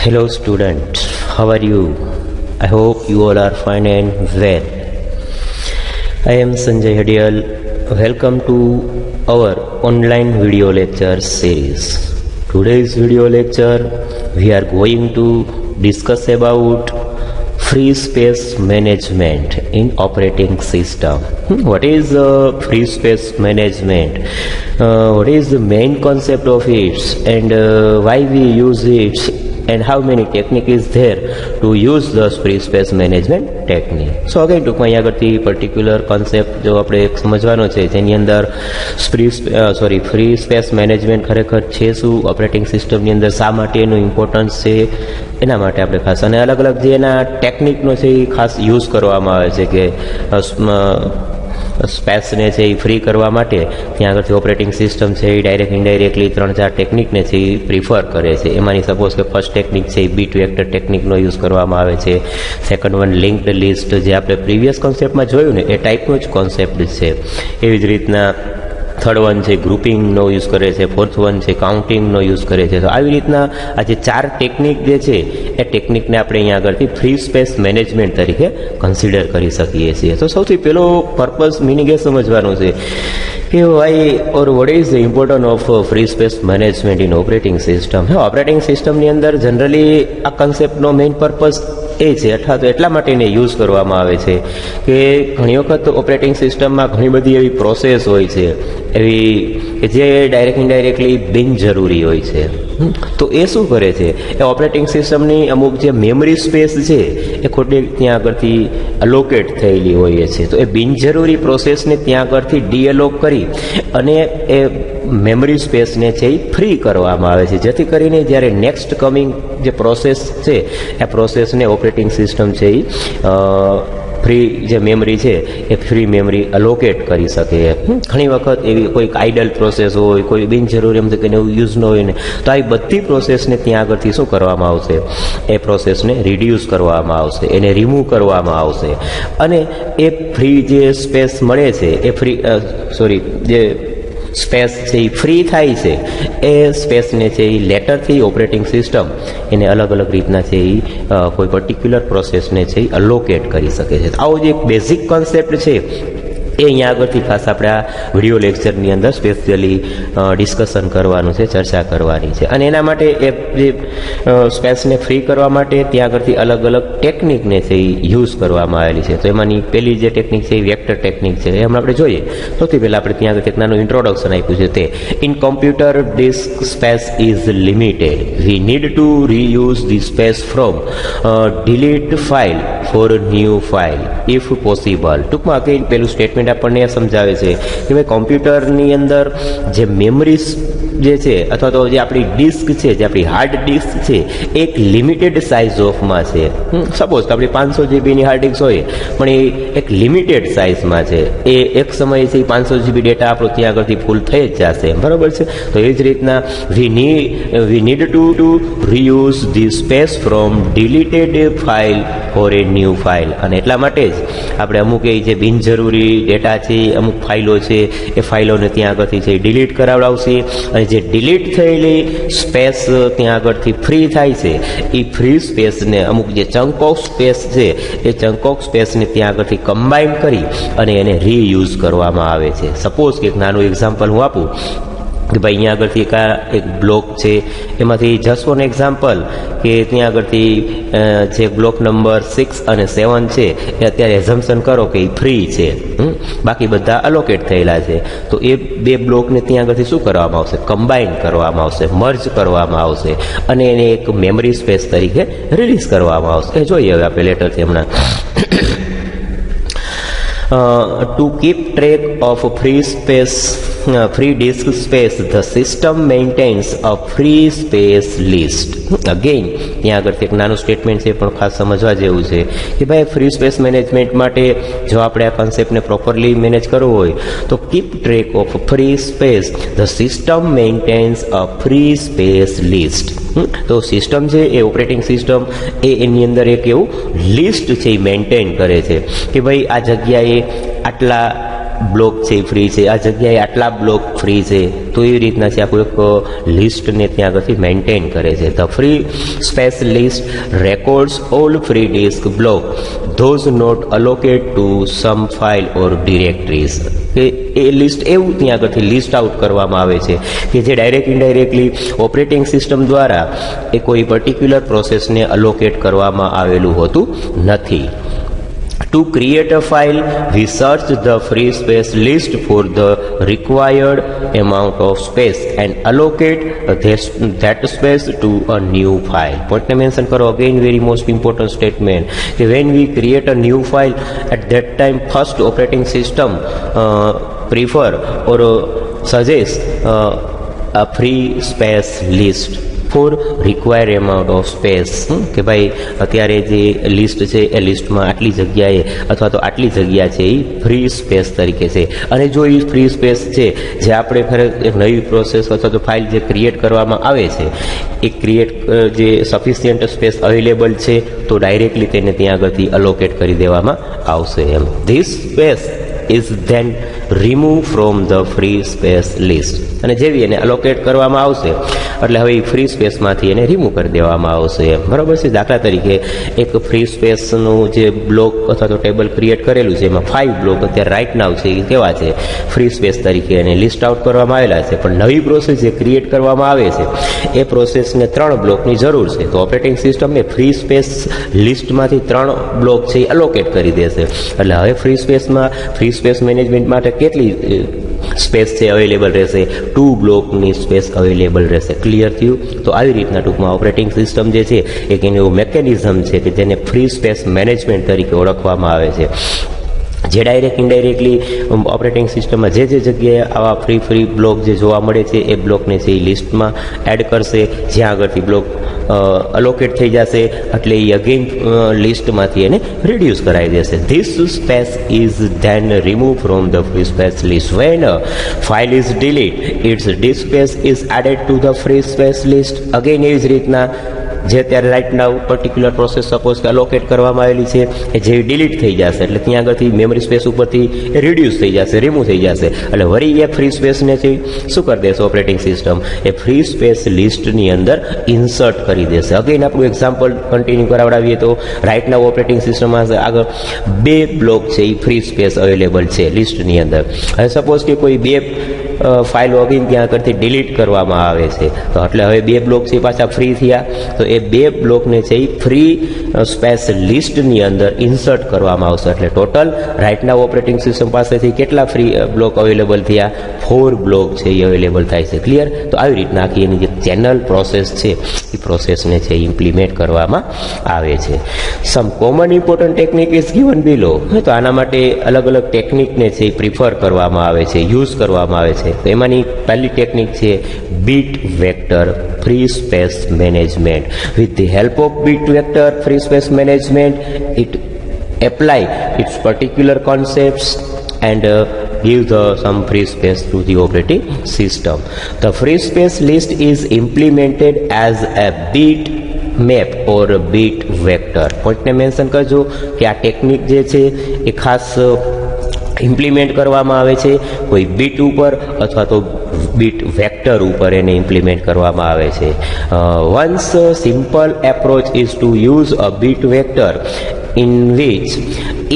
Hello students, how are you? I hope you all are fine and well. I am Sanjay Hadial. Welcome to our online video lecture series. Today's video lecture we are going to discuss about free space management in operating system. What is free space management? What is the main concept of it, and why we use it, and how many technique is there to use the free space management technique. So again ટૂંકમાં અહીંયા આગળથી particular concept જો આપણે સમજવાનો છે જેની અંદર free space management ખરેખર છે શું, ઓપરેટિંગ સિસ્ટમની અંદર શા માટે એનું ઇમ્પોર્ટન્સ છે એના માટે આપણે ખાસ, અને અલગ અલગ જે એના ટેકનિકનો છે એ ખાસ યુઝ કરવામાં આવે છે કે સ્પેસને છે એ ફ્રી કરવા માટે ત્યાં આગળથી ઓપરેટિંગ સિસ્ટમ છે એ ડાયરેક્ટ ઇનડાયરેક્ટલી 3-4 ટેકનિકને છે એ પ્રિફર કરે છે. એમાંની સપોઝ કે ફર્સ્ટ ટેકનિક છે એ B2 એક્ટર ટેકનિકનો યુઝ કરવામાં આવે છે. સેકન્ડ વન લિંક્ડ લિસ્ટ, જે આપણે પ્રીવિયસ કોન્સેપ્ટમાં જોયું ને એ ટાઈપનો જ કોન્સેપ્ટ છે. એવી જ રીતના થર્ડ વન છે ગ્રુપિંગનો યુઝ કરે છે, ફોર્થ વન છે કાઉન્ટિંગનો યુઝ કરે છે. તો આવી રીતના આ જે 4 ટેકનિક જે છે એ ટેકનિકને આપણે અહીંયા આગળથી ફ્રી સ્પેસ મેનેજમેન્ટ તરીકે કન્સિડર કરી શકીએ છીએ. તો સૌથી પહેલો પર્પઝ મિનિંગ એ સમજવાનું છે કે why or what is the importance of free space management in operating system. Operating સિસ્ટમની અંદર જનરલી આ કન્સેપ્ટનો મેઇન પર્પઝ એ છે, અથવા તો એટલા માટે એને યુઝ કરવામાં આવે છે કે ઘણી વખત ઓપરેટિંગ સિસ્ટમમાં ઘણી બધી એવી પ્રોસેસ હોય છે એવી કે જે ડાયરેક્ટ ઇનડાયરેક્ટલી બિનજરૂરી હોય છે. તો એ શું કરે છે, એ ઓપરેટિંગ સિસ્ટમની અમુક જે મેમરી સ્પેસ છે એ ખોટી ત્યાં આગળથી અલોકેટ થયેલી હોય છે. તો એ બિનજરૂરી પ્રોસેસને ત્યાં આગળથી ડીએલોક કરી અને એ મેમરી સ્પેસને છે એ ફ્રી કરવામાં આવે છે, જેથી કરીને જ્યારે નેક્સ્ટ કમિંગ જે પ્રોસેસ છે એ પ્રોસેસને ઓપરેટિંગ સિસ્ટમ છે એ ફ્રી જે મેમરી છે એ ફ્રી મેમરી અલોકેટ કરી શકે. ઘણી વખત એવી કોઈ આઇડલ પ્રોસેસ હોય, કોઈ બિનજરૂરી એમ કે એવું યુઝ ન હોય ને, તો આવી બધી પ્રોસેસને ત્યાં આગળથી શું કરવામાં આવશે, એ પ્રોસેસને રિડ્યુસ કરવામાં આવશે, એને રિમૂવ કરવામાં આવશે, અને એ ફ્રી જે સ્પેસ મળે છે એ જે સ્પેસ છે એ ફ્રી થાય છે એ સ્પેસને છે એ લેટરથી ઓપરેટિંગ સિસ્ટમ એને અલગ અલગ રીતના છે એ કોઈ પર્ટિક્યુલર પ્રોસેસને છે એ અલોકેટ કરી શકે છે. આવો જે એક બેઝિક કોન્સેપ્ટ છે એ અહીંયા આગળથી ખાસ આપણે આ વિડીયો લેક્ચરની અંદર સ્પેશિયલી ડિસ્કશન કરવાનું છે, ચર્ચા કરવાની છે. અને એના માટે એ જે સ્પેસને ફ્રી કરવા માટે ત્યાં આગળથી અલગ અલગ ટેકનિકને છે એ યુઝ કરવામાં આવેલી છે. તો એમાંની પહેલી જે ટેકનિક છે એ વેક્ટર ટેકનિક છે. એમ આપણે જોઈએ સૌથી પહેલાં આપણે ત્યાં આગળ એક નાનું ઇન્ટ્રોડક્શન આપ્યું છે. તે in computer disk space is limited, we need to reuse the space from delete file for new file if possible. ટૂંકમાં કંઈ પેલું સ્ટેટમેન્ટ આપણને એ સમજાવે છે કે ભાઈ કોમ્પ્યુટરની અંદર જે મેમરીઝ જે છે અથવા તો જે આપણી ડિસ્ક છે, જે આપણી હાર્ડ ડિસ્ક છે, એક લિમિટેડ સાઇઝ ઓફમાં છે. સપોઝ કે આપણી 500 જીબીની હાર્ડ ડિસ્ક હોય પણ એ એક લિમિટેડ સાઇઝમાં છે. એ એક સમયે છે 500 જીબી ડેટા આપણો ત્યાં આગળથી ફૂલ થઈ જ જશે, બરાબર છે. તો એ જ રીતના we need to reuse the space from deleted file for a new file. અને એટલા માટે જ આપણે અમુક એ જે બિનજરૂરી ડેટા છે, અમુક ફાઇલો છે, એ ફાઇલોને ત્યાં આગળથી છે ડિલીટ કરાવડાવશે, અને જે ડિલીટ થયેલી સ્પેસ ત્યાં આગળથી ફ્રી થાય છે એ ફ્રી સ્પેસને અમુક જે ચંક ઓફ સ્પેસ છે એ ચંક ઓફ સ્પેસને ત્યાં આગળથી કમ્બાઈન કરી અને એને રીયુઝ કરવામાં આવે છે. સપોઝ કે એક નાનું એક્ઝામ્પલ હું આપું કે ભાઈ અહીંયા આગળથી એક બ્લોક છે, એમાંથી જસ્ટ ફોર એક્ઝામ્પલ કે ત્યાં આગળથી જે બ્લોક નંબર 6 અને 7 છે એ અત્યારે એઝમ્પશન કરો કે એ ફ્રી છે, બાકી બધા અલોકેટ થયેલા છે. તો એ બે બ્લોકને ત્યાં આગળથી શું કરવામાં આવશે, કમ્બાઈન કરવામાં આવશે, મર્જ કરવામાં આવશે, અને એને એક મેમરી સ્પેસ તરીકે રિલીઝ કરવામાં આવશે. એ જોઈએ હવે આપણે લેટરથી હમણાં. To keep track of free disk space, the system maintains a free space list. Again, ત્યાં આગળ એક નાનું સ્ટેટમેન્ટ છે પણ ખાસ સમજવા જેવું છે કે ભાઈ ફ્રી સ્પેસ મેનેજમેન્ટ માટે જો આપણે આ કોન્સેપ્ટને પ્રોપરલી મેનેજ કરવું હોય તો keep track of free space, the system maintains a free space list. તો સિસ્ટમ છે એ ઓપરેટિંગ સિસ્ટમ એની અંદર એક એવું લિસ્ટ છે એ મેન્ટેન કરે છે કે ભાઈ આ જગ્યાએ આટલા બ્લોક છે એ ફ્રી છે, આ જગ્યાએ આટલા બ્લોક ફ્રી છે, તો એવી રીતના છે આખું એક લિસ્ટને ત્યાં આગળથી મેન્ટેન કરે છે. The free space list records all free disk block those not allocate to some file or directories. એ લિસ્ટ એવું ત્યાં આગળથી લિસ્ટ આઉટ કરવામાં આવે છે કે જે ડાયરેક્ટ ઇનડાયરેક્ટલી ઓપરેટિંગ સિસ્ટમ દ્વારા એ કોઈ પર્ટિક્યુલર પ્રોસેસને અલોકેટ કરવામાં આવેલું હોતું નથી. To create a file, we search the free space list for the required amount of space and allocate that space to a new file. Point ne mention karo, again very most important statement, when we create a new file, at that time first operating system prefer or suggest a free space list for required amount of space. કે ભાઈ અત્યારે જે list છે એ લિસ્ટમાં આટલી જગ્યાએ અથવા તો આટલી જગ્યા છે એ ફ્રી સ્પેસ તરીકે છે, અને જો એ ફ્રી સ્પેસ છે જે આપણે ખરેખર એક નવી પ્રોસેસ અથવા તો ફાઇલ જે ક્રિએટ કરવામાં આવે છે એ ક્રિએટ જે સફિશિયન્ટ સ્પેસ અવેલેબલ છે તો ડાયરેક્ટલી તેને ત્યાં આગળથી અલોકેટ કરી દેવામાં આવશે એમ. This space is then removed from the free space list. અને જેવી એને અલોકેટ કરવામાં આવશે એટલે હવે ફ્રી સ્પેસમાંથી એને રિમૂવ કરી દેવામાં આવશે એમ. બરાબર છે. દાખલા તરીકે એક ફ્રી સ્પેસનું જે બ્લોક અથવા તો ટેબલ ક્રિએટ કરેલું છે એમાં 5 બ્લોક અત્યારે રાઇટ નાવ છે એ કેવા છે ફ્રી સ્પેસ તરીકે એને લિસ્ટ આઉટ કરવામાં આવેલા છે, પણ નવી પ્રોસેસ જે ક્રિએટ કરવામાં આવે છે એ પ્રોસેસને 3 બ્લોકની જરૂર છે, તો ઓપરેટિંગ સિસ્ટમ એ ફ્રી સ્પેસ લિસ્ટમાંથી 3 બ્લોક છે એ અલોકેટ કરી દેશે. એટલે હવે ફ્રી સ્પેસમાં ફ્રી સ્પેસ મેનેજમેન્ટ માટે કેટલી સ્પેસ છે અવેલેબલ રહેશે? 2 બ્લોકની સ્પેસ અવેલેબલ રહેશે. ક્લિયર થયું? તો આવી રીતના ટૂંકમાં ઓપરેટિંગ સિસ્ટમ જે છે એક એનું એવું મેકેનિઝમ છે કે જેને ફ્રી સ્પેસ મેનેજમેન્ટ તરીકે ઓળખવામાં આવે છે, જે ડાયરેક્ટ ઇનડાયરેક્ટલી ઓપરેટિંગ સિસ્ટમમાં જે જગ્યાએ આવા ફ્રી બ્લોક જે જોવા મળે છે એ બ્લોકને છે એ લિસ્ટમાં એડ કરશે. જ્યાં આગળથી બ્લોક અલોકેટ થઈ જશે એટલે એ અગેન લિસ્ટમાંથી એને રિડ્યુસ કરાવી દેશે. This space is then remove from the free space list. When file is delete its disk space is added to the free space list. Again એવી જ રીતના જે અત્યારે right now particular process suppose કે allocate કરવામાં આવેલી છે એ જેવી ડિલીટ થઈ જશે એટલે ત્યાં આગળથી મેમરી સ્પેસ ઉપરથી એ રિડ્યુસ થઈ જશે, રિમૂવ થઈ જશે. એટલે વળી એ ફ્રી સ્પેસને છે શું કરી દેશે ઓપરેટિંગ સિસ્ટમ? એ ફ્રી સ્પેસ લિસ્ટની અંદર ઇન્સર્ટ કરી દેશે. અગેન આપણું એક્ઝામ્પલ કન્ટિન્યુ કરાવડાવીએ તો રાઇટ નાવ ઓપરેટિંગ સિસ્ટમમાં આગળ 2 બ્લોક છે એ ફ્રી સ્પેસ અવેલેબલ છે લિસ્ટની અંદર. હવે સપોઝ કે કોઈ 2 ફાઇલો અગેન ત્યાં આગળથી ડિલીટ કરવામાં આવે છે તો એટલે હવે 2 બ્લોક છે પાછા ફ્રી થયા, તો એ 2 બ્લોકને છે એ ફ્રી સ્પેસ લિસ્ટની અંદર ઇન્સર્ટ કરવામાં આવશે. એટલે total right now operating system પાસેથી કેટલા ફ્રી બ્લોક અવેલેબલ થયા? 4 બ્લોક છે એ અવેલેબલ થાય છે. ક્લિયર? તો આવી રીતના આખી એની જે ચેનલ પ્રોસેસ છે એ પ્રોસેસને છે ઇમ્પ્લિમેન્ટ કરવામાં આવે છે. Some common important technique is given below. તો આના માટે અલગ અલગ ટેકનિકને છે એ પ્રિફર કરવામાં આવે છે, યુઝ કરવામાં આવે છે. તો એમાંની પહેલી ટેકનિક છે bit vector free space management. With the help of bit vector free space management, it apply its particular concepts and give some free space to the operating system. The free space list is implemented as a bit map or bit vector. પોઈન્ટને mention કરજો કે આ technique જે છે એ ખાસ implement કરવામાં આવે છે કોઈ બીટ ઉપર અથવા તો બીટ વેક્ટર ઉપર એને ઇમ્પ્લિમેન્ટ કરવામાં આવે છે. Once simple approach is to use a bit vector in which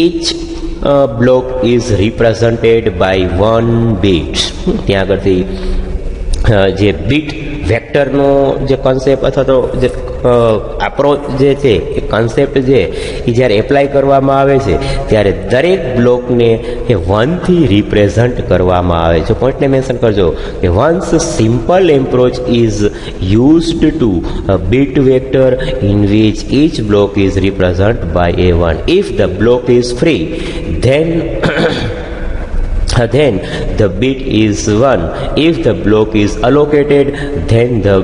each block is represented by 1 bit. ત્યાં આગળથી જે બીટ વેક્ટરનો જે કોન્સેપ્ટ અથવા તો જે એપ્રોચ જે છે એ કોન્સેપ્ટ છે એ જ્યારે એપ્લાય કરવામાં આવે છે ત્યારે દરેક બ્લોકને એ 1 થી રિપ્રેઝન્ટ કરવામાં આવે છે. પોઈન્ટને મેન્શન કરજો કે once simple approach is used to bit vector in which each block is represented by a1. If the block is free, then the bit is 1. If the block is allocated, then the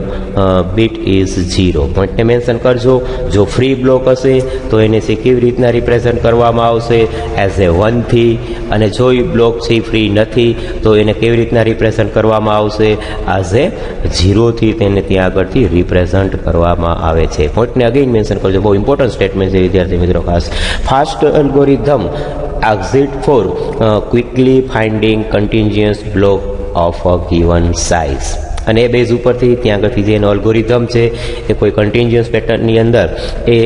bit is 0. પોઈન્ટને mention કરજો. જો free block હશે તો એને કેવી રીતના represent કરવામાં આવશે? એઝ એ 1 થી. અને જો એ બ્લોક છે ફ્રી નથી તો એને કેવી રીતના રિપ્રેઝન્ટ કરવામાં આવશે? એઝ એ 0 થી તેને ત્યાં આગળથી રિપ્રેઝન્ટ કરવામાં આવે છે. પોઈન્ટને અગેન મેન્શન કરજો. બહુ ઇમ્પોર્ટન્ટ સ્ટેટમેન્ટ છે વિદ્યાર્થી મિત્રો. ખાસ fast algorithm exit for quickly finding contiguous block of a given size. અને એ બેઝ ઉપરથી ત્યાં આગળથી જે એનો અલ્ગોરિધમ છે એ કોઈ કન્ટિન્યુઅસ પેટર્નની અંદર એ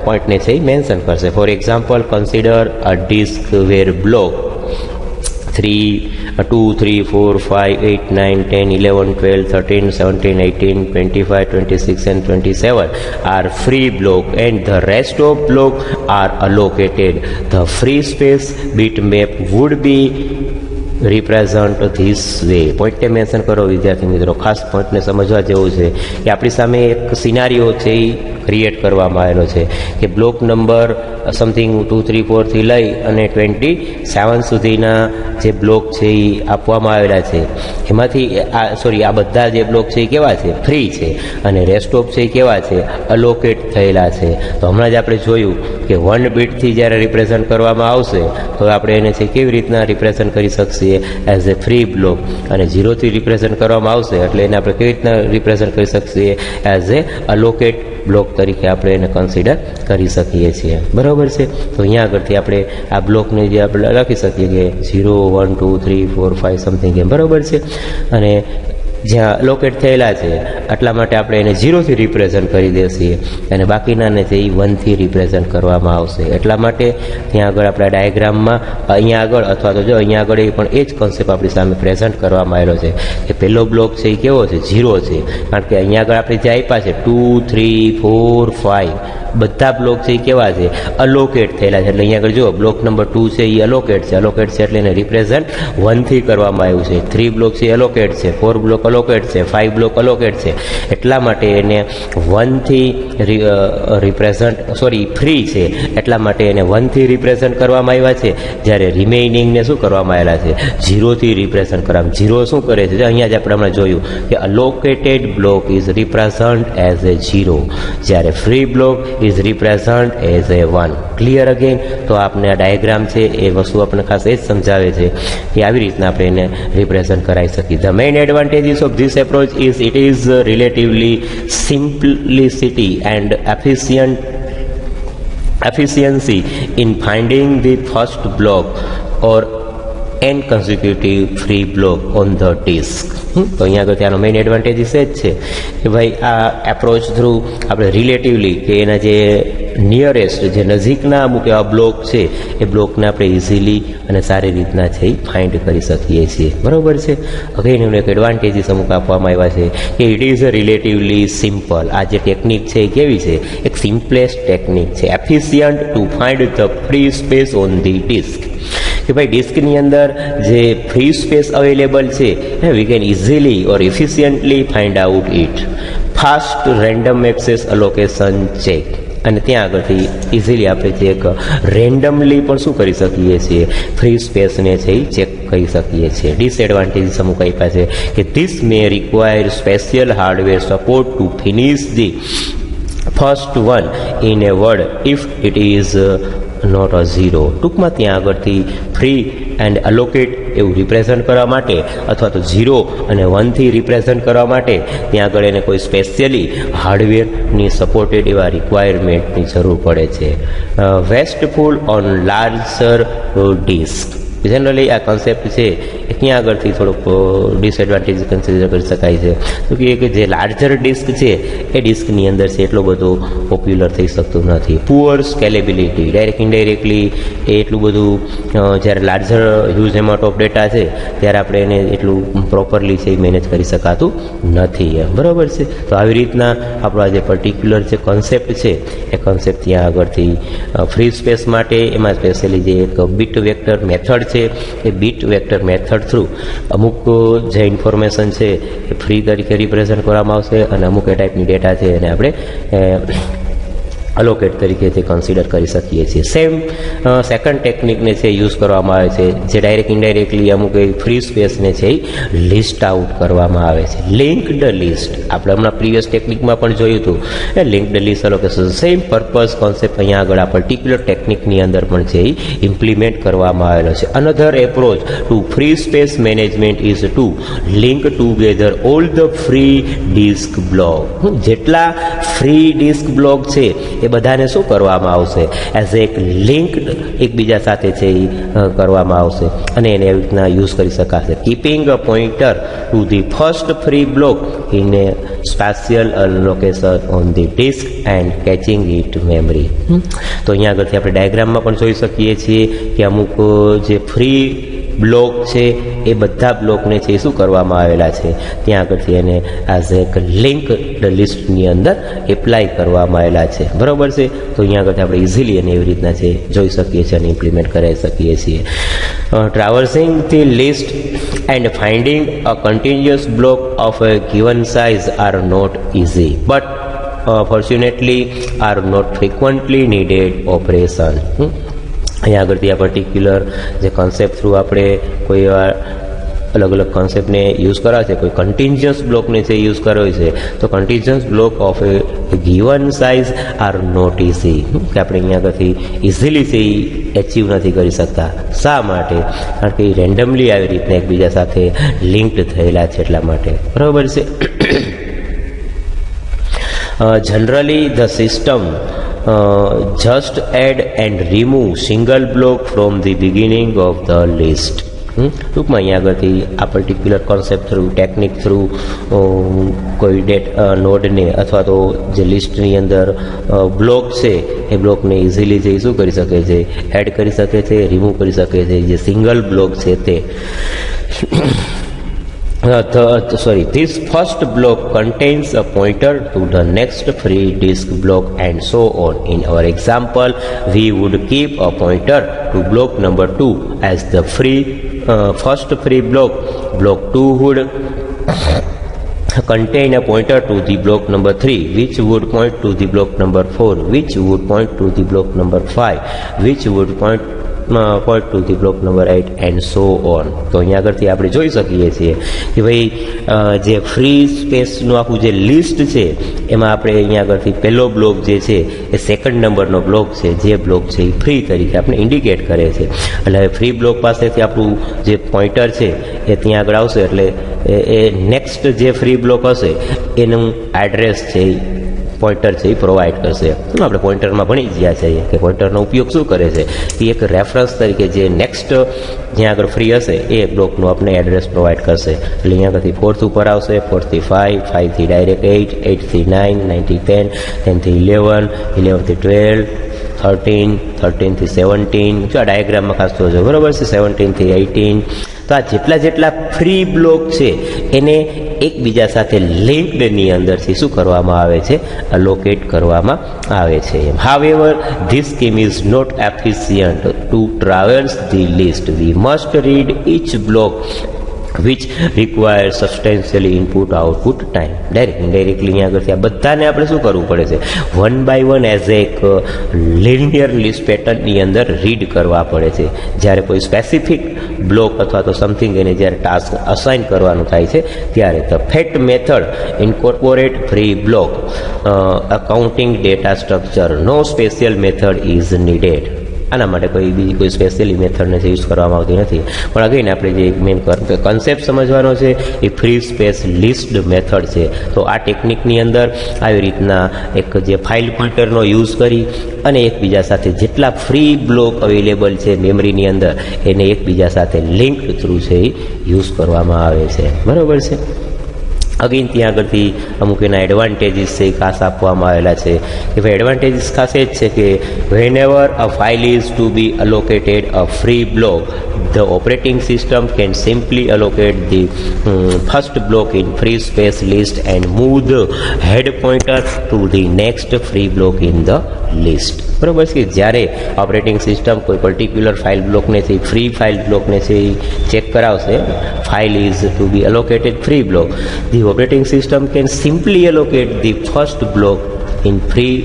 પોઈન્ટને છે એ મેન્શન કરશે. For example, consider a disk where block 2, 3, 4, 5, 8, 9, 10, 11, 12, 13, 17, 18, 25, 26 and 27 are free block and the rest of block are allocated. The free space bitmap would be represent this way. પોઈન્ટને મેન્શન કરો વિદ્યાર્થી મિત્રો. ખાસ પોઈન્ટને સમજવા જેવું છે કે આપણી સામે એક સિનારીઓ છે એ ક્રિએટ કરવામાં આવેલો છે કે બ્લોક નંબર સમથિંગ 2, 3, 4 થી લઈ અને 27 સુધીના જે બ્લોક છે એ આપવામાં આવેલા છે. એમાંથી આ બધા જે બ્લોક છે એ કેવા છે? ફ્રી છે. અને રેસ્ટ ઓફ છે એ કેવા છે? અલોકેટ થયેલા છે. તો હમણાં જ આપણે જોયું કે 1 બીટથી જ્યારે રિપ્રેઝન્ટ કરવામાં આવશે તો આપણે એને છે કેવી રીતના રિપ્રેઝન્ટ કરી શકીએ એઝ એ ફ્રી બ્લોક, અને 0થી રિપ્રેઝન્ટ કરવામાં આવશે એટલે એને આપણે કેવી રીતના રિપ્રેઝન્ટ કરી શકીએ એઝ એ અલોકેટ બ્લોક તરીકે આપણે એને કન્સિડર કરી શકીએ છીએ. બરાબર છે. તો અહીંયા આગળથી આપણે આ બ્લોકને જે આપણે લખી શકીએ કે 0, 1, 2, 3, 4, 5 સમથિંગ એમ. બરાબર છે. અને જ્યાં લોકેટ થયેલા છે એટલા માટે આપણે એને 0થી રિપ્રેઝન્ટ કરી દઈશું અને બાકીનાને છે એ 1થી રિપ્રેઝન્ટ કરવામાં આવશે. એટલા માટે ત્યાં આગળ આપણા ડાયાગ્રામમાં અહીંયા આગળ અથવા તો જો અહીંયા આગળ પણ એ જ કોન્સેપ્ટ આપણી સામે પ્રેઝન્ટ કરવામાં આવેલો છે કે પહેલો બ્લોક છે એ કેવો છે? 0 છે. કારણ કે અહીંયા આગળ આપણે જે આપ્યા છે 2, 3, 4, 5 બધા બ્લોક છે એ કેવા છે? અલોકેટ થયેલા છે. એટલે અહીંયા આગળ જો બ્લોક નંબર 2 છે એ અલોકેટ છે. અલોકેટ છે એટલે એને રિપ્રેઝન્ટ 1થી કરવામાં આવ્યું છે. 3 બ્લોક છે અલોકેટ છે, 4 બ્લોક અલોકેટ છે, 5 બ્લોક અલોકેટ છે. એટલા માટે એને 1થી ફ્રી છે એટલા માટે એને 1થી રિપ્રેઝન્ટ કરવામાં આવ્યા છે. જ્યારે રિમેઇનિંગને શું કરવામાં આવેલા છે? 0થી રિપ્રેઝન્ટ કરવામાં. 0 શું કરે છે? અહીંયા જ આપણે હમણાં જોયું કે allocated block is represent as a 0, જ્યારે free block is represent as a 1. Clear again? તો આપણે આ ડાયાગ્રામ છે એ વસ્તુ આપણને ખાસ એ જ સમજાવે છે કે આવી રીતના આપણે એને રિપ્રેઝન્ટ કરાવી શકીએ. The main advantages of this approach is it is relatively simplicity and efficiency in finding the first block or n consecutive free block on the disk. તો અહીંયા આગળ ત્યાંનો મેઇન એડવાન્ટેજીસ એ જ છે કે ભાઈ આ એપ્રોચ થ્રુ આપણે રિલેટિવલી કે એના જે નિયરેસ્ટ જે નજીકના અમુક એવા બ્લોક છે એ બ્લોકને આપણે ઇઝીલી અને સારી રીતના છે એ ફાઇન્ડ કરી શકીએ છીએ. બરાબર છે. અગેન એનો એક એડવાન્ટેજીસ અમુક આપવામાં આવ્યા છે કે it is a relatively simple. આ જે ટેકનિક છે એ કેવી છે? એક સિમ્પલેસ્ટ ટેકનિક છે. Efficient to find the free space on the disk. કે ભાઈ ડિસ્કની અંદર જે ફ્રી સ્પેસ અવેલેબલ છે we can easily or efficiently find out it. Fast random access allocation check. અને ત્યાં આગળથી ઇઝીલી આપણે જે એક રેન્ડમલી પણ શું કરી શકીએ છીએ? ફ્રી સ્પેસને છે એ ચેક કરી શકીએ છીએ. ડિસએડવાન્ટેજીસ અમુક આપ્યા છે કે this may require special hardware support to finish the first one in a word if it is not a 0. ટૂંકમાં ત્યાં આગળથી ફ્રી એન્ડ અલોકેટ એવું રિપ્રેઝન્ટ કરવા માટે અથવા તો 0 અને 1થી રિપ્રેઝન્ટ કરવા માટે ત્યાં આગળ એને કોઈ સ્પેશિયલી હાર્ડવેરની સપોર્ટેડ એવા રિક્વાયરમેન્ટની જરૂર પડે છે. વેસ્ટફુલ ઓન લાર્જર ડિસ્ક. જનરલી આ કોન્સેપ્ટ છે એ ત્યાં આગળથી થોડોક ડિસએડવાન્ટેજ કન્સિડર કરી શકાય છે. તો કે જે લાર્જર ડિસ્ક છે એ ડિસ્કની અંદર છે એટલો બધો પોપ્યુલર થઈ શકતું નથી. Poor scalability. ડાયરેક્ટ ઇનડાયરેક્ટલી એ એટલું બધું જ્યારે larger huge amount of data છે ત્યારે આપણે એને એટલું પ્રોપરલી છે એ મેનેજ કરી શકાતું નથી. બરાબર છે. તો આવી રીતના આપણો આ જે પર્ટિક્યુલર જે કોન્સેપ્ટ છે એ કોન્સેપ્ટ ત્યાં આગળથી ફ્રી સ્પેસ માટે એમાં સ્પેશિયલી જે એક બીટ વેક્ટર મેથડ છે એ બીટ વેક્ટર મેથડ થ્રુ અમુક જે ઇન્ફોર્મેશન છે એ ફ્રી તરીકે રિપ્રેઝન્ટ કરવામાં આવશે અને અમુક એ ટાઈપની ડેટા છે એને આપણે અલોકેટ તરીકે તે કન્સિડર કરી શકીએ છીએ. સેમ સેકન્ડ ટેકનિકને છે યુઝ કરવામાં આવે છે જે ડાયરેક્ટ ઇનડાયરેક્ટલી અમુક એ ફ્રી સ્પેસને છે એ લિસ્ટ આઉટ કરવામાં આવે છે. Linked list. આપણે હમણાં પ્રીવિયસ ટેકનિકમાં પણ જોયું હતું એ linked list allocation. Same purpose concept અહીંયા આગળ આ પર્ટિક્યુલર ટેકનિકની અંદર પણ છે એ ઇમ્પ્લિમેન્ટ કરવામાં આવેલો છે. Another approach to free space management is to link together all the free disk block. જેટલા ફ્રી ડિસ્ક બ્લોક છે એ બધાને શું કરવામાં આવશે, એઝ એક લિંક એકબીજા સાથે છે એ કરવામાં આવશે અને એને એવી રીતના યુઝ કરી શકાશે. Keeping a pointer to the first free block in a special location on the disk and caching it memory. તો અહીંયા આગળથી આપણે ડાયાગ્રામમાં પણ જોઈ શકીએ છીએ કે અમુક જે ફ્રી બ્લોક છે એ બધા બ્લોકને છે શું કરવામાં આવેલા છે, ત્યાં આગળથી એને એઝ એક લિંક લિસ્ટની અંદર એપ્લાય કરવામાં આવેલા છે. બરાબર છે. તો અહીંયા આગળથી આપણે ઇઝીલી અને એવી રીતના છે જોઈ શકીએ છીએ અને ઇમ્પ્લિમેન્ટ કરી શકીએ છીએ. Traversing the list and finding a continuous block of a given size are not easy but fortunately are not frequently needed operation. અહીંયા આગળથી આ પર્ટિક્યુલર જે કોન્સેપ્ટ થ્રુ આપણે કોઈ અલગ અલગ કોન્સેપ્ટને યુઝ કરવા છે, કોઈ કન્ટિન્જન્સ બ્લોકને છે યુઝ કરવો છે, તો contiguous block of a given size are not easy, કે આપણે અહીંયા આગળથી ઇઝીલી છે એચીવ નથી કરી શકતા. શા માટે? કારણ કે રેન્ડમલી આવી રીતના એકબીજા સાથે લિંક્ડ થયેલા છે એટલા માટે. બરાબર છે. Generally the system just add and remove single block from the beginning of the list. ટૂંકમાં અહીંયા આગળથી આ particular concept through, technique through કોઈ નોડને અથવા તો જે લિસ્ટની અંદર બ્લોક છે એ બ્લોકને ઇઝીલી જે શું કરી શકે છે, એડ કરી શકે છે, રિમૂવ કરી શકે છે. જે સિંગલ બ્લોક છે તે this first block contains a pointer to the next free disk block and so on. In our example, we would keep a pointer to block number 2 as the first free block. Block 2 would contain a pointer to the block number 3, which would point to the block number 4, which would point to the block number 5, which would point to the block number 8 and so on. તો અહીંયા આગળથી આપણે જોઈ શકીએ છીએ કે ભાઈ જે ફ્રી સ્પેસનું આખું જે લિસ્ટ છે એમાં આપણે અહીંયા આગળથી પહેલો બ્લોક જે છે એ સેકન્ડ નંબરનો બ્લોક છે, જે બ્લોક છે એ ફ્રી તરીકે આપણે ઇન્ડિકેટ કરે છે. એટલે હવે ફ્રી બ્લોક પાસેથી આપણું જે પોઇન્ટર છે એ ત્યાં આગળ આવશે એટલે એ નેક્સ્ટ જે ફ્રી બ્લોક હશે એનું એડ્રેસ છે પોઇન્ટર છે એ પ્રોવાઈડ કરશે. આપણે પોઇન્ટરમાં ભણી ગયા છીએ કે પોઇન્ટરનો ઉપયોગ શું કરે છે, એ એક રેફરન્સ તરીકે જે નેક્સ્ટ જ્યાં આગળ ફ્રી હશે એ બ્લોકનું આપણે એડ્રેસ પ્રોવાઈડ કરશે. એટલે અહીંયા આગળથી 4th ઉપર આવશે, 4th થી 5, 5 થી ડાયરેક્ટ 8, 8 થી 9, 9 થી 10, 10 થી 11, 11 થી 12, 13, 13 થી 17. જો આ ડાયાગ્રામમાં ખાસ તો જો બરાબર છે, 17 થી 18. તો આ જેટલા ફ્રી બ્લોક છે એને એકબીજા સાથે લિંક્ડની અંદરથી શું કરવામાં આવે છે, અલોકેટ કરવામાં આવે છે. However, this scheme is not efficient to traverse the list. We must read each block which requires substantially input output time. Indirectly અહીંયા આગળથી આ બધાને આપણે શું કરવું પડે છે, 1 by 1 એઝ એક લિનિયર લિસ્ટ પેટર્નની અંદર રીડ કરવા પડે છે. જ્યારે કોઈ સ્પેસિફિક બ્લોક અથવા તો સમથિંગ એને જ્યારે ટાસ્ક અસાઇન કરવાનું થાય છે ત્યારે the FAT method incorporate free block accounting data structure. No special method is needed. આના માટે કોઈ સ્પેશિયલી મેથડને યુઝ કરવામાં આવતી નથી. પણ અગેન આપણે જે મેઇન કન્સેપ્ટ સમજવાનો છે એ ફ્રી સ્પેસ લિસ્ટ મેથડ છે. તો આ ટેકનિકની અંદર આવી રીતના એક જે ફાઇલ પોઇન્ટરનો યુઝ કરી અને એકબીજા સાથે જેટલા ફ્રી બ્લોક અવેલેબલ છે મેમરીની અંદર એને એકબીજા સાથે લિંક થ્રુ છે એ યુઝ કરવામાં આવે છે. બરાબર છે. અગેન ત્યાં આગળથી અમુક એના એડવાન્ટેજીસ છે ખાસ આપવામાં આવેલા છે કે ભાઈ એડવાન્ટેજીસ ખાસ એ જ છે કે whenever a file is to be allocated a free block, the operating system can simply allocate the first block in free space list and move the head pointer to the next free block in the list. બરાબર છે. જ્યારે operating system કોઈ particular file બ્લોકને છે free file બ્લોકને છે check કરાવશે, file is to be allocated free block, the operating system can simply allocate the first block in free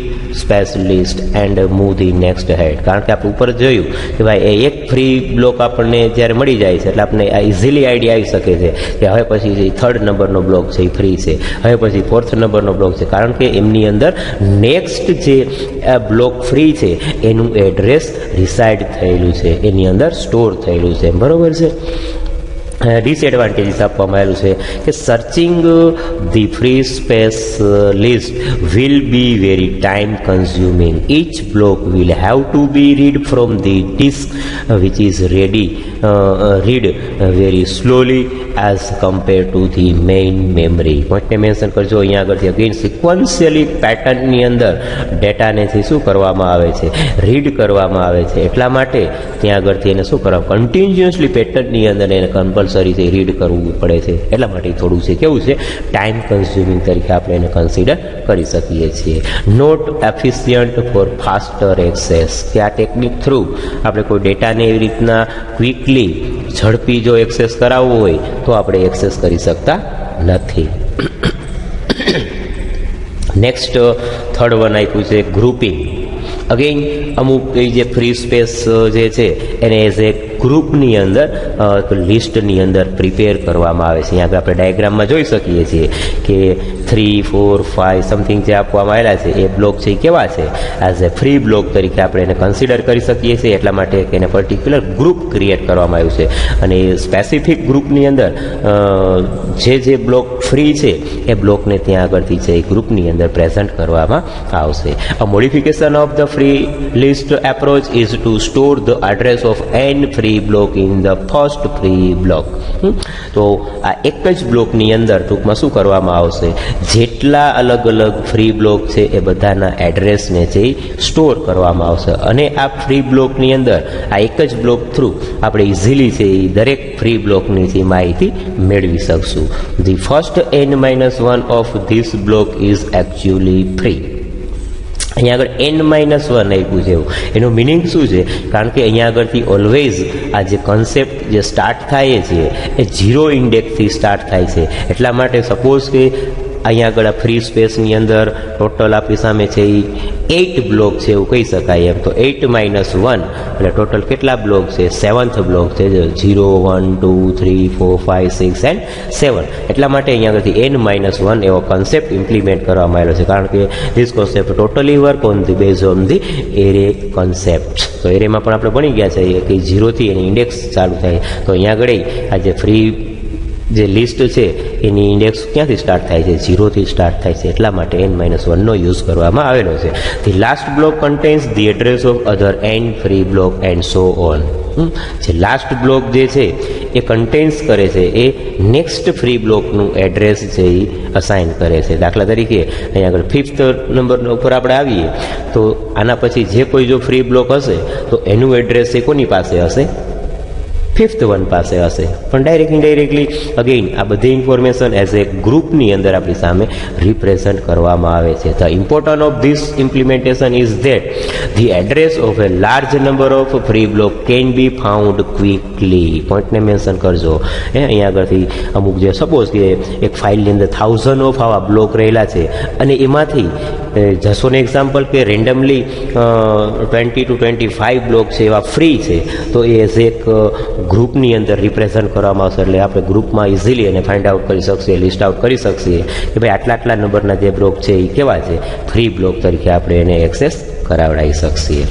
space list and move the next head. કારણ કે આપણે ઉપર જોયું કે ભાઈ એ એક ફ્રી બ્લોક આપણને જ્યારે મળી જાય છે એટલે આપણે આ ઇઝીલી આઈડિયા આવી શકે છે કે હવે પછી જે 3rd નંબરનો બ્લોક છે એ ફ્રી છે, હવે પછી 4th નંબરનો બ્લોક છે, કારણ કે એમની અંદર નેક્સ્ટ જે બ્લોક ફ્રી છે એનું એડ્રેસ રિસાઇડ થયેલું છે, એની અંદર સ્ટોર થયેલું છે. બરાબર છે. ડિસએડવાન્ટેજીસ આપવામાં આવેલું છે કે searching the free space list will be very time consuming. Each block will have to be read from the disk which is read very slowly as compare to the main memory. પોઈન્ટને mention કરજો અહીંયા આગળથી. Again સિક્વન્શિયલી પેટર્નની અંદર ડેટાને શું કરવામાં આવે છે, રીડ કરવામાં આવે છે. એટલા માટે ત્યાં આગળથી એને શું કરવા, કન્ટિન્યુઅસલી પેટર્નની અંદર એને કમ્પલસરી રીડ કરવું પડે છે. એટલા માટે થોડું છે કેવું છે, ટાઈમ કન્ઝ્યુમિંગ તરીકે આપણે એને કન્સિડર કરી શકીએ છીએ. Not efficient for faster access, કે આ ટેકનિક થ્રુ આપણે કોઈ ડેટાને એવી રીતના ક્વિકલી ઝડપી જો એક્સેસ કરાવવો હોય તો આપણે એક્સેસ કરી શકતા નથી. નેક્સ્ટ થર્ડ વન આપ્યું છે ગ્રુપિંગ. અગેઇન અમુક જે ફ્રી સ્પેસ જે છે એને એઝ એ ગ્રુપની અંદર લિસ્ટની અંદર પ્રિપેર કરવામાં આવે છે. અહીંયા આપણે ડાયાગ્રામમાં જોઈ શકીએ છીએ કે 3, 4, 5 સમથિંગ જે આપવામાં આવેલા છે એ બ્લોક છે એ કેવા છે, એઝ એ ફ્રી બ્લોક તરીકે આપણે એને કન્સિડર કરી શકીએ છીએ. એટલા માટે એને પર્ટિક્યુલર ગ્રુપ ક્રિએટ કરવામાં આવ્યું છે અને એ સ્પેસિફિક ગ્રુપની અંદર જે બ્લોક ફ્રી છે એ બ્લોકને ત્યાં આગળથી છે એ ગ્રુપની અંદર પ્રેઝન્ટ કરવામાં આવશે. A modification of the free list approach is to store the address of n free block in the first free block. તો આ એક જ બ્લોકની અંદર ટૂંકમાં શું કરવામાં આવશે, જેટલા અલગ અલગ ફ્રી બ્લોક છે એ બધાના એડ્રેસને છે એ સ્ટોર કરવામાં આવશે અને આ ફ્રી બ્લોકની અંદર આ એક જ બ્લોક થ્રુ આપણે ઇઝીલી છે એ દરેક ફ્રી બ્લોકની છે માહિતી મેળવી શકશું. The first n-1 of this block is actually free. અહીંયા આગળ n-1 આપ્યું છે. એનું મિનિંગ શું છે, કારણ કે અહીંયા આગળથી ઓલવેઝ આ જે કોન્સેપ્ટ જે સ્ટાર્ટ થાય છે એ 0 ઇન્ડેક્સથી સ્ટાર્ટ થાય છે. એટલા માટે સપોઝ કે અહીંયા આગળ ફ્રી સ્પેસની અંદર ટોટલ આપણી સામે છે એ 8 બ્લોક છે એવું કહી શકાય એમ. તો 8-1 એટલે ટોટલ કેટલા બ્લોક છે, 7th બ્લોક છે, 0, 1, 2, 3, 4, 5, 6 and 7. એટલા માટે અહીંયા આગળથી n-1 એવો કોન્સેપ્ટ ઇમ્પ્લિમેન્ટ કરવામાં આવેલો છે, કારણ કે this concept totally work on the base on the array concept. તો એરેમાં પણ આપણે ભણી ગયા છે કે 0થી એની ઇન્ડેક્સ ચાલુ થાય. તો અહીંયા આગળ આ જે ફ્રી જે લિસ્ટ છે એની ઇન્ડેક્સ ક્યાંથી સ્ટાર્ટ થાય છે, 0થી સ્ટાર્ટ થાય છે. એટલા માટે n-1 યુઝ કરવામાં આવેલો છે. The last block contains the address of other n free block and so on. જે લાસ્ટ બ્લોક જે છે એ કન્ટેન્સ કરે છે એ નેક્સ્ટ ફ્રી બ્લોકનું એડ્રેસ છે એ અસાઇન કરે છે. દાખલા તરીકે અહીંયા આગળ 5th નંબર ઉપર આપણે આવીએ તો આના પછી જે કોઈ જો ફ્રી બ્લોક હશે તો એનું એડ્રેસ એ કોની પાસે હશે, 5th one પાસે હશે. પણ ડાયરેક્ટ ઇનડાયરેક્ટલી અગેઇન આ બધી ઇન્ફોર્મેશન એઝ એ ગ્રુપની અંદર આપણી સામે રિપ્રેઝન્ટ કરવામાં આવે છે. The important of this implementation is that the address of A large number of free block can be found quickly. પોઈન્ટને મેન્શન કરજો. અહીંયા આગળથી અમુક જે સપોઝ કે એક ફાઇલની અંદર 1000 ઓફ આવા બ્લોક રહેલા છે અને એમાંથી જશોને એક્ઝામ્પલ કે રેન્ડમલી 20 to 25 બ્લોક છે એવા ફ્રી છે, તો એ એઝ એક ગ્રુપની અંદર રિપ્રેઝન્ટ કરવામાં આવશે. એટલે આપણે ગ્રુપમાં ઇઝીલી એને ફાઇન્ડ આઉટ કરી શકીએ, લિસ્ટ આઉટ કરી શકીએ કે ભાઈ આટલા નંબરના જે બ્લોક છે એ કેવા છે, ફ્રી બ્લોક તરીકે આપણે એને એક્સેસ કરાવડાવી શકીએ.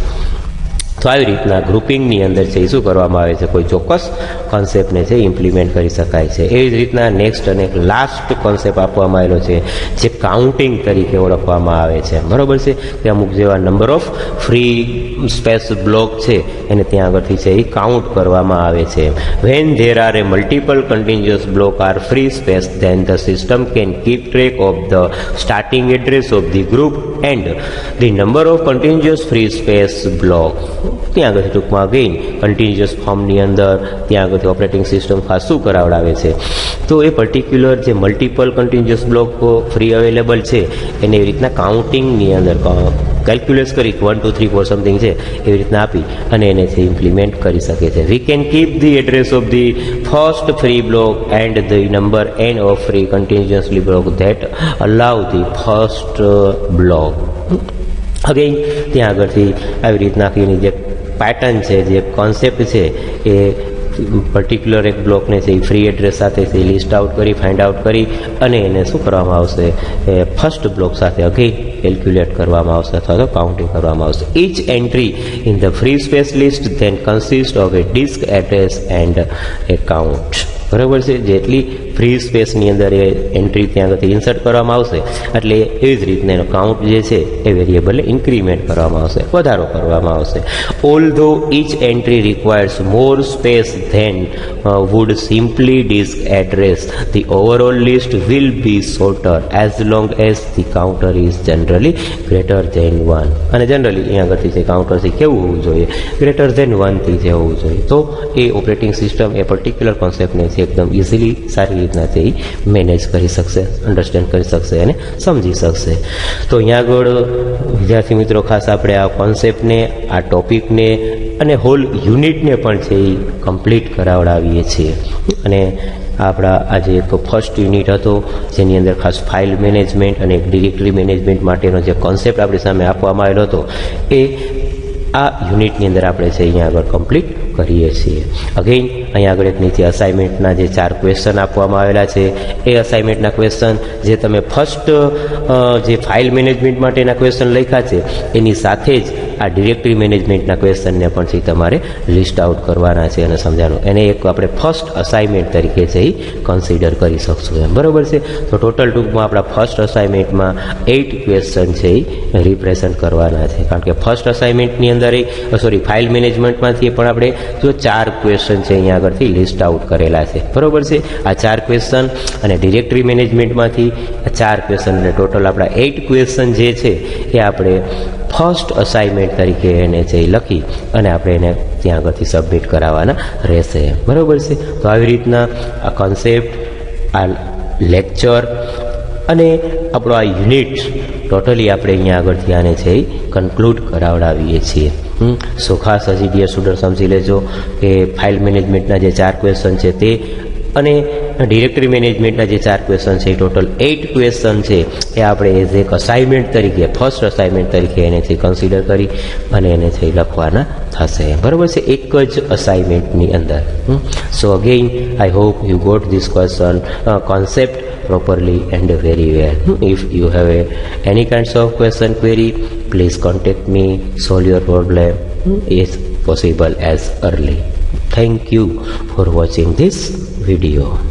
તો આવી રીતના ગ્રુપિંગની અંદર છે એ શું કરવામાં આવે છે, કોઈ ચોક્કસ કોન્સેપ્ટને છે ઇમ્પ્લિમેન્ટ કરી શકાય છે. એવી જ રીતના નેક્સ્ટ અને લાસ્ટ કોન્સેપ્ટ આપવામાં આવેલો છે જે કાઉન્ટિંગ તરીકે ઓળખવામાં આવે છે. બરોબર છે, કે અમુક જેવા number of free space block છે એને ત્યાં આગળથી છે એ કાઉન્ટ કરવામાં આવે છે. When there are a multiple continuous block are free space then the system can keep track of the starting address of the group and the number of continuous free space block. ત્યાં આગળથી ટૂંકમાં again continuous ફોર્મની અંદર ત્યાં આગળથી operating system ખાસ શું કરાવડાવે છે, તો એ પર્ટિક્યુલર જે multiple continuous block free available છે એને એવી રીતના કાઉન્ટિંગની અંદર કેલ્ક્યુલેટ કરી 1, 2, 3, 4 સમથિંગ છે એવી રીતના આપી અને એને ઇમ્પ્લિમેન્ટ કરી શકે છે. We can keep the address of the first free block and the number n of free continuously block that allow the first block. Again ત્યાં આગળથી આવી રીતના એની જે પેટર્ન છે, જે કોન્સેપ્ટ છે એ પર્ટિક્યુલર એક બ્લોકને છે એ ફ્રી એડ્રેસ સાથે છે લિસ્ટ આઉટ કરી, ફાઇન્ડ આઉટ કરી અને એને શું કરવામાં આવશે, એ ફર્સ્ટ બ્લોક સાથે અગેઇન કેલ્ક્યુલેટ કરવામાં આવશે અથવા તો કાઉન્ટિંગ કરવામાં આવશે. Each entry in the free space list then consist of a disk address and a count. બરાબર છે. જેટલી ફ્રી સ્પેસની અંદર એ એન્ટ્રી ત્યાં આગળથી ઇન્સર્ટ કરવામાં આવશે એટલે એવી જ રીતના એનો કાઉન્ટ જે છે એ વેરિયેબલને ઇન્ક્રીમેન્ટ કરવામાં આવશે, વધારો કરવામાં આવશે. ઓલ્ધો each entry requires more space than would simply disk address, the overall list will be shorter as long as the counter is generally greater than 1. અને જનરલી અહીંયા આગળથી જે કાઉન્ટર છે કેવું હોવું જોઈએ, ગ્રેટર ધેન 1 થી જે હોવું જોઈએ. તો એ ઓપરેટિંગ સિસ્ટમ એ પર્ટિક્યુલર કોન્સેપ્ટને છે એકદમ ઇઝીલી સારી રીતના તે મેનેજ કરી શકશે, અન્ડરસ્ટેન્ડ કરી શકશે અને સમજી શકશે. તો અહીંયા આગળ વિદ્યાર્થી મિત્રો ખાસ આપણે આ કોન્સેપ્ટને, આ ટોપિકને અને હોલ યુનિટને પણ છે એ કમ્પ્લીટ કરાવડાવીએ છીએ. અને આપણા આજે એક ફર્સ્ટ યુનિટ હતો જેની અંદર ખાસ ફાઇલ મેનેજમેન્ટ અને ડિરેક્ટરી મેનેજમેન્ટ માટેનો જે કોન્સેપ્ટ આપણી સામે આપવામાં આવેલો હતો એ આ યુનિટની અંદર આપણે છે અહીંયા આગળ કમ્પ્લીટ કરીએ છીએ. અગેઇન અહીંયા આગળ એક નીચે અસાઇનમેન્ટના જે 4 ક્વેશ્ચન આપવામાં આવેલા છે એ અસાઇનમેન્ટના ક્વેશ્ચન જે તમે ફર્સ્ટ જે ફાઇલ મેનેજમેન્ટ માટેના ક્વેશ્ચન લખ્યા છે એની સાથે જ આ ડિરેક્ટરી મેનેજમેન્ટના ક્વેશ્ચનને પણ છે તમારે લિસ્ટ આઉટ કરવાના છે અને સમજાવવાનું. એને એક આપણે ફર્સ્ટ અસાઇનમેન્ટ તરીકે છે એ કન્સિડર કરી શકશું એમ, બરાબર છે. તો ટોટલ ટૂંકમાં આપણા ફર્સ્ટ અસાઇનમેન્ટમાં 8 ક્વેશ્ચન છે એ રિપ્રેઝન્ટ કરવાના છે. કારણ કે ફર્સ્ટ અસાઇનમેન્ટની અંદર ફાઇલ મેનેજમેન્ટમાંથી પણ આપણે જો 4 ક્વેશ્ચન છે અહીંયા આગળથી લિસ્ટ આઉટ કરેલા છે, બરાબર છે. આ 4 ક્વેશ્ચન અને ડિરેક્ટરી મેનેજમેન્ટમાંથી 4 ક્વેશ્ચન એટલે ટોટલ આપણા 8 ક્વેશ્ચન જે છે એ આપણે ફર્સ્ટ અસાઇનમેન્ટ તરીકે એને છે લખી અને આપણે એને ત્યાં આગળથી સબમિટ કરાવવાના રહેશે, બરાબર છે. તો આવી રીતના આ કોન્સેપ્ટ, આ લેક્ચર અને આપણો આ યુનિટ ટોટલી આપણે અહીંયા આગળથી આને છે કન્ક્લુડ કરાવડાવીએ છીએ. સો ખાસ હજી ડિયર સ્ટુડન્ટ સમજી લેજો કે ફાઇલ મેનેજમેન્ટના જે 4 ક્વેશ્ચન છે તે અને ડિરેક્ટરી મેનેજમેન્ટના જે 4 ક્વેશ્ચન છે ટોટલ 8 ક્વેશ્ચન છે એ આપણે એઝ એક અસાઇનમેન્ટ તરીકે, ફર્સ્ટ અસાઇનમેન્ટ તરીકે એનેથી કન્સિડર કરી અને એનેથી લખવાના થશે, બરાબર છે, એક જ અસાઇનમેન્ટની અંદર. So again I hope you got this question concept properly and very well. If you have any kinds of question query, please contact me. Solve your problem as possible as early. Thank you for watching this video.